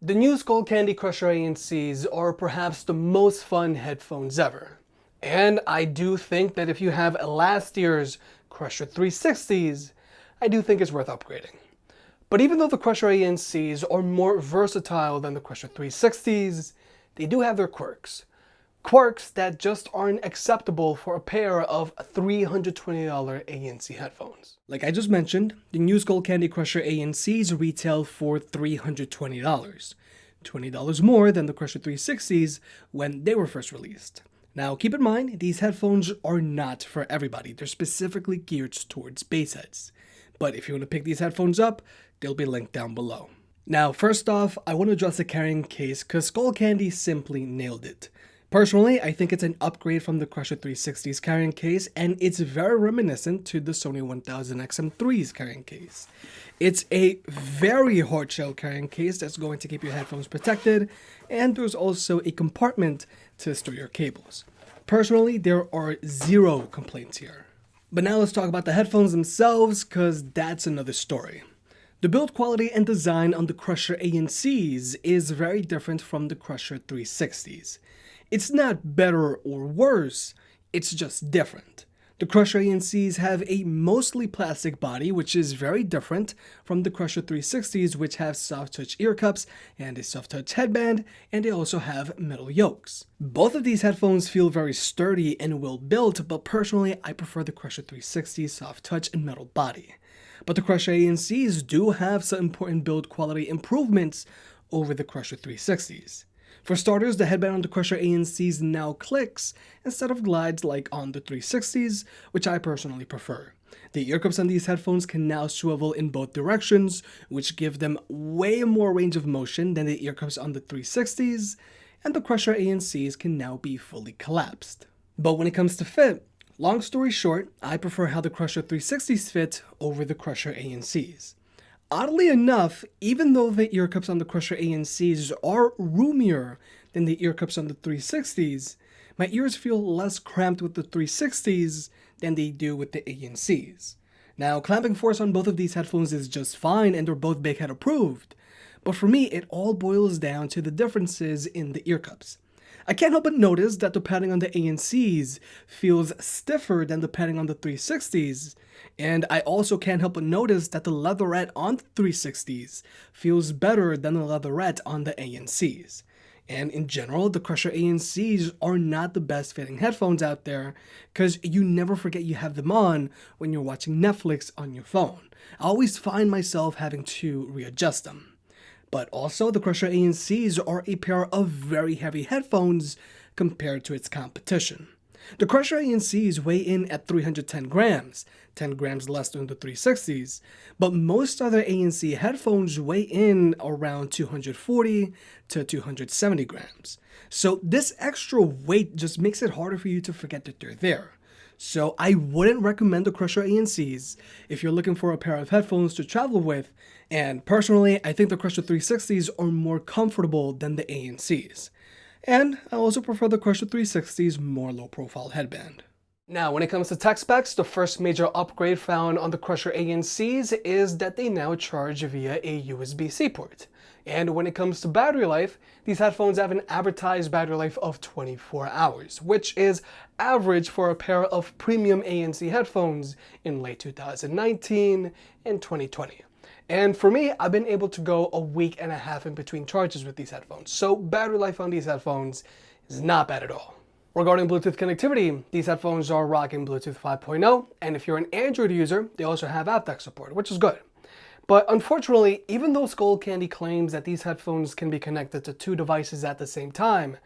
The new Skullcandy Crusher ANCs are perhaps the most fun headphones ever. And I do think that if you have last year's Crusher 360s, I do think it's worth upgrading. But even though the Crusher ANCs are more versatile than the Crusher 360s, they do have their quirks. Quirks that just aren't acceptable for a pair of $320 ANC headphones. Like I just mentioned, the new Skullcandy Crusher ANCs retail for $320. $20 more than the Crusher 360s when they were first released. Now keep in mind, these headphones are not for everybody. They're specifically geared towards bass heads. But if you want to pick these headphones up, they'll be linked down below. Now first off, I want to address the carrying case because Skullcandy simply nailed it. Personally, I think it's an upgrade from the Crusher 360's carrying case, and it's very reminiscent to the Sony 1000 XM3's carrying case. It's a very hard shell carrying case that's going to keep your headphones protected, and there's also a compartment to store your cables. Personally, there are zero complaints here. But now let's talk about the headphones themselves, because that's another story. The build quality and design on the Crusher ANCs is very different from the Crusher 360s. It's not better or worse, it's just different. The Crusher ANCs have a mostly plastic body, which is very different from the Crusher 360s, which have soft touch ear cups and a soft touch headband, and they also have metal yokes. Both of these headphones feel very sturdy and well built, but personally I prefer the Crusher 360's soft touch and metal body. But the Crusher ANCs do have some important build quality improvements over the Crusher 360s. For starters, the headband on the Crusher ANCs now clicks instead of glides like on the 360s, which I personally prefer. The ear cups on these headphones can now swivel in both directions, which give them way more range of motion than the ear cups on the 360s, and the Crusher ANCs can now be fully collapsed. But when it comes to fit, long story short, I prefer how the Crusher 360s fit over the Crusher ANCs. Oddly enough, even though the ear cups on the Crusher ANCs are roomier than the ear cups on the 360s, my ears feel less cramped with the 360s than they do with the ANCs. Now, clamping force on both of these headphones is just fine and they're both big head approved, but for me it all boils down to the differences in the ear cups. I can't help but notice that the padding on the ANCs feels stiffer than the padding on the 360s, and I also can't help but notice that the leatherette on the 360s feels better than the leatherette on the ANCs. And in general, the Crusher ANCs are not the best fitting headphones out there because you never forget you have them on when you're watching Netflix on your phone. I always find myself having to readjust them. But also, the Crusher ANCs are a pair of very heavy headphones compared to its competition. The Crusher ANCs weigh in at 310 grams, 10 grams less than the 360s, but most other ANC headphones weigh in around 240 to 270 grams. So this extra weight just makes it harder for you to forget that they're there. So I wouldn't recommend the Crusher ANCs if you're looking for a pair of headphones to travel with, and personally I think the Crusher 360s are more comfortable than the ANCs. And I also prefer the Crusher 360's more low-profile headband. Now, when it comes to tech specs, the first major upgrade found on the Crusher ANCs is that they now charge via a USB-C port. And when it comes to battery life, these headphones have an advertised battery life of 24 hours, which is average for a pair of premium ANC headphones in late 2019 and 2020. And for me, I've been able to go a week and a half in between charges with these headphones, so battery life on these headphones is not bad at all. Regarding Bluetooth connectivity, these headphones are rocking Bluetooth 5.0, and if you're an Android user, they also have aptX support, which is good. But unfortunately, even though Skullcandy claims that these headphones can be connected to two devices at the same time,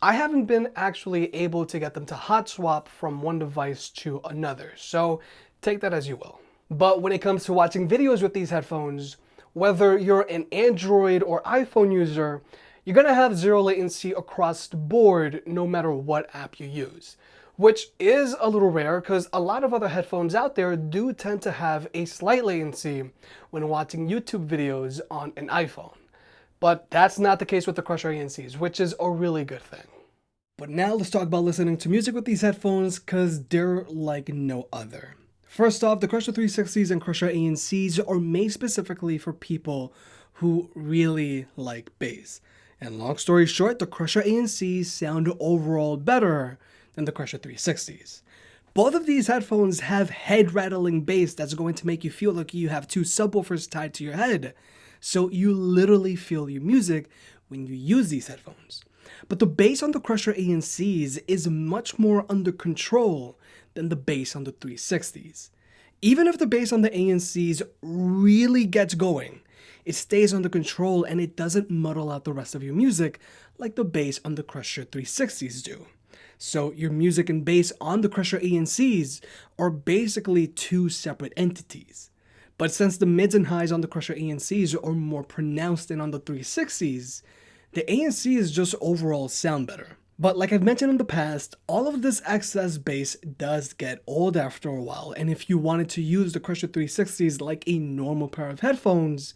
I haven't been actually able to get them to hot swap from one device to another, so take that as you will. But when it comes to watching videos with these headphones, whether you're an Android or iPhone user, you're going to have zero latency across the board no matter what app you use. Which is a little rare because a lot of other headphones out there do tend to have a slight latency when watching YouTube videos on an iPhone. But that's not the case with the Crusher ANCs, which is a really good thing. But now let's talk about listening to music with these headphones because they're like no other. First off, the Crusher 360s and Crusher ANCs are made specifically for people who really like bass. And long story short, the Crusher ANCs sound overall better than the Crusher 360s. Both of these headphones have head-rattling bass that's going to make you feel like you have two subwoofers tied to your head. So you literally feel your music when you use these headphones. But the bass on the Crusher ANCs is much more under control than the bass on the 360s. Even if the bass on the ANCs really gets going, it stays under control and it doesn't muddle out the rest of your music like the bass on the Crusher 360s do. So your music and bass on the Crusher ANCs are basically two separate entities. But since the mids and highs on the Crusher ANCs are more pronounced than on the 360s, the ANCs just overall sound better. But like I've mentioned in the past, all of this excess bass does get old after a while, and if you wanted to use the Crusher 360s like a normal pair of headphones,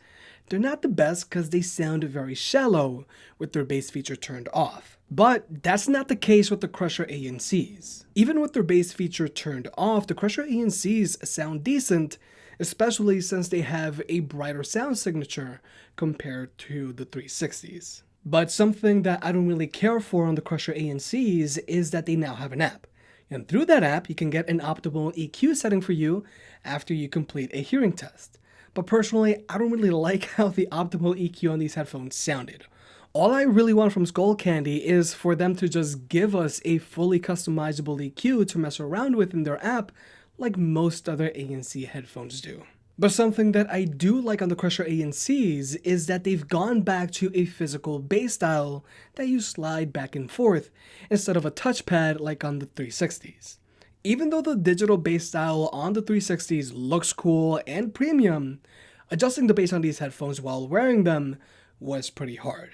they're not the best because they sound very shallow with their bass feature turned off. But that's not the case with the Crusher ANCs. Even with their bass feature turned off, the Crusher ANCs sound decent, especially since they have a brighter sound signature compared to the 360s. But something that I don't really care for on the Crusher ANCs is that they now have an app. And through that app, you can get an optimal EQ setting for you after you complete a hearing test. But personally, I don't really like how the optimal EQ on these headphones sounded. All I really want from Skullcandy is for them to just give us a fully customizable EQ to mess around with in their app like most other ANC headphones do. But something that I do like on the Crusher ANCs is that they've gone back to a physical bass style that you slide back and forth instead of a touchpad like on the 360s. Even though the digital bass style on the 360s looks cool and premium, adjusting the bass on these headphones while wearing them was pretty hard.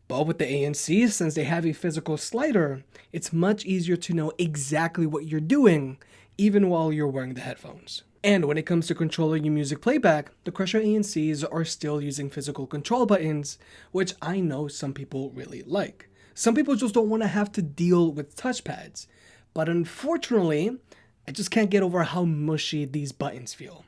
But with the ANCs, since they have a physical slider, it's much easier to know exactly what you're doing even while you're wearing the headphones. And when it comes to controlling your music playback, the Crusher ANCs are still using physical control buttons, which I know some people really like. Some people just don't want to have to deal with touchpads. But unfortunately, I just can't get over how mushy these buttons feel.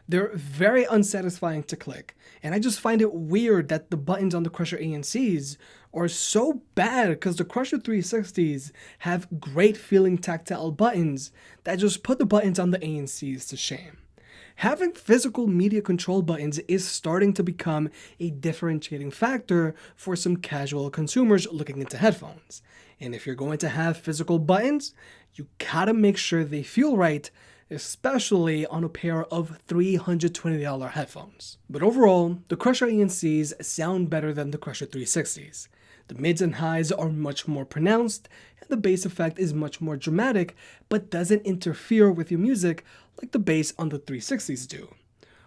They're very unsatisfying to click, and I just find it weird that the buttons on the Crusher ANCs are so bad because the Crusher 360s have great feeling tactile buttons that just put the buttons on the ANCs to shame. Having physical media control buttons is starting to become a differentiating factor for some casual consumers looking into headphones. And if you're going to have physical buttons, you gotta make sure they feel right, especially on a pair of $320 headphones. But overall, the Crusher ANCs sound better than the Crusher 360s. The mids and highs are much more pronounced, and the bass effect is much more dramatic, but doesn't interfere with your music like the bass on the 360s do.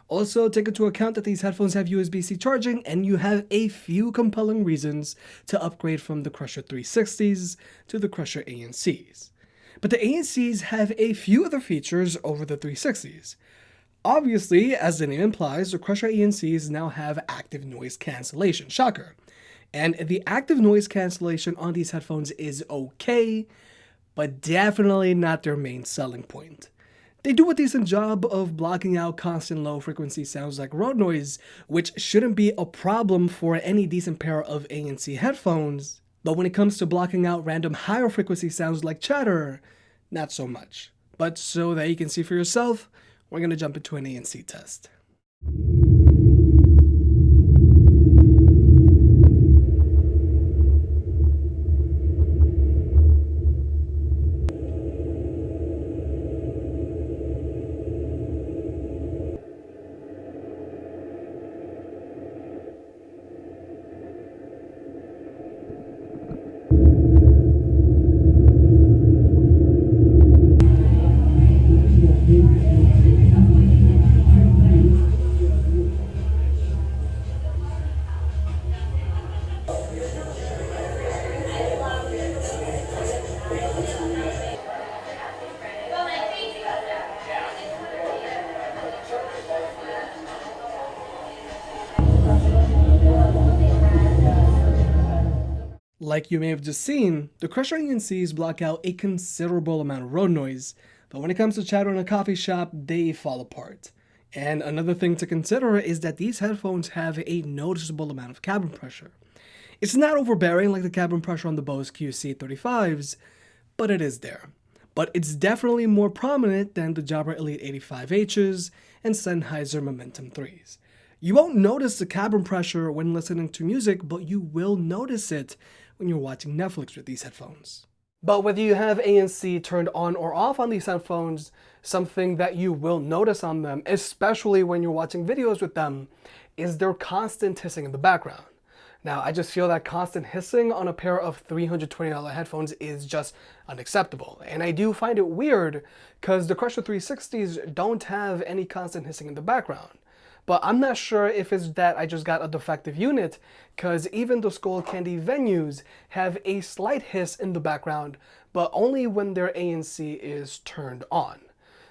Also, take into account that these headphones have USB-C charging, and you have a few compelling reasons to upgrade from the Crusher 360s to the Crusher ANCs. But the ANCs have a few other features over the 360s. Obviously, as the name implies, the Crusher ANCs now have active noise cancellation. Shocker. And the active noise cancellation on these headphones is okay, but definitely not their main selling point. They do a decent job of blocking out constant low frequency sounds like road noise, which shouldn't be a problem for any decent pair of ANC headphones. But when it comes to blocking out random higher frequency sounds like chatter, not so much. But so that you can see for yourself, we're going to jump into an ANC test. Like you may have just seen, the Crusher ANCs block out a considerable amount of road noise, but when it comes to chatter in a coffee shop, they fall apart. And another thing to consider is that these headphones have a noticeable amount of cabin pressure. It's not overbearing like the cabin pressure on the Bose QC35s, but it is there. But it's definitely more prominent than the Jabra Elite 85Hs and Sennheiser Momentum 3s. You won't notice the cabin pressure when listening to music, but you will notice it when you're watching Netflix with these headphones. But whether you have ANC turned on or off on these headphones, something that you will notice on them, especially when you're watching videos with them, is their constant hissing in the background. Now, I just feel that constant hissing on a pair of $320 headphones is just unacceptable. And I do find it weird because the Crusher 360s don't have any constant hissing in the background. But I'm not sure if it's that I just got a defective unit, because even the Skullcandy venues have a slight hiss in the background, but only when their ANC is turned on.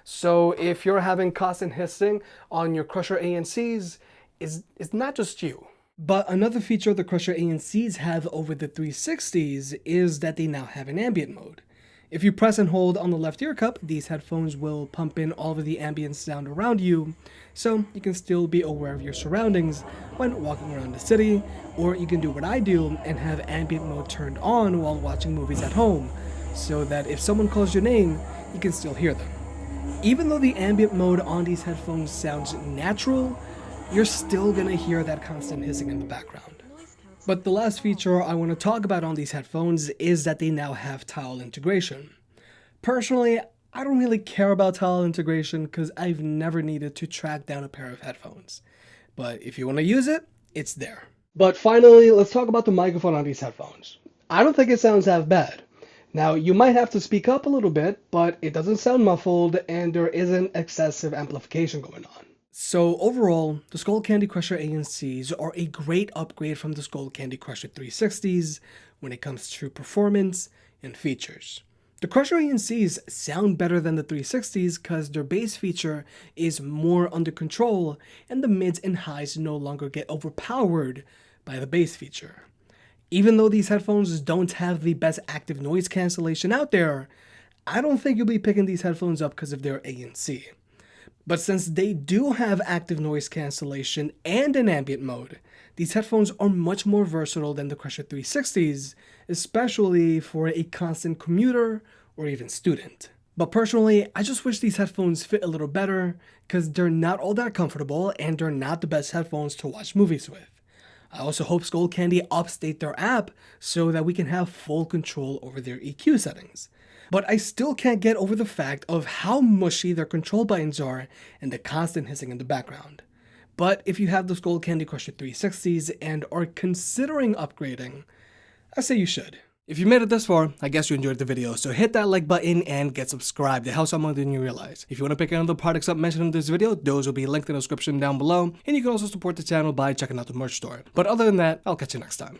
So if you're having constant hissing on your Crusher ANCs, it's not just you. But another feature the Crusher ANCs have over the 360s is that they now have an ambient mode. If you press and hold on the left ear cup, these headphones will pump in all of the ambient sound around you, so you can still be aware of your surroundings when walking around the city, or you can do what I do and have ambient mode turned on while watching movies at home, so that if someone calls your name, you can still hear them. Even though the ambient mode on these headphones sounds natural, you're still gonna hear that constant hissing in the background. But the last feature I want to talk about on these headphones is that they now have towel integration. Personally, I don't really care about towel integration because I've never needed to track down a pair of headphones. But if you want to use it, it's there. But finally, let's talk about the microphone on these headphones. I don't think it sounds that bad. Now, you might have to speak up a little bit, but it doesn't sound muffled and there isn't excessive amplification going on. So overall, the Skullcandy Crusher ANCs are a great upgrade from the Skullcandy Crusher 360s when it comes to performance and features. The Crusher ANCs sound better than the 360s because their bass feature is more under control and the mids and highs no longer get overpowered by the bass feature. Even though these headphones don't have the best active noise cancellation out there, I don't think you'll be picking these headphones up because of their ANC. But since they do have active noise cancellation and an ambient mode, these headphones are much more versatile than the Crusher 360s, especially for a constant commuter or even student. But personally, I just wish these headphones fit a little better because they're not all that comfortable and they're not the best headphones to watch movies with. I also hope Skullcandy update their app so that we can have full control over their EQ settings. But I still can't get over the fact of how mushy their control buttons are and the constant hissing in the background. But if you have the Skullcandy Crusher 360s and are considering upgrading, I say you should. If you made it this far, I guess you enjoyed the video, so hit that like button and get subscribed. It helps out more than you realize. If you want to pick any of the products up mentioned in this video, those will be linked in the description down below, and you can also support the channel by checking out the merch store. But other than that, I'll catch you next time.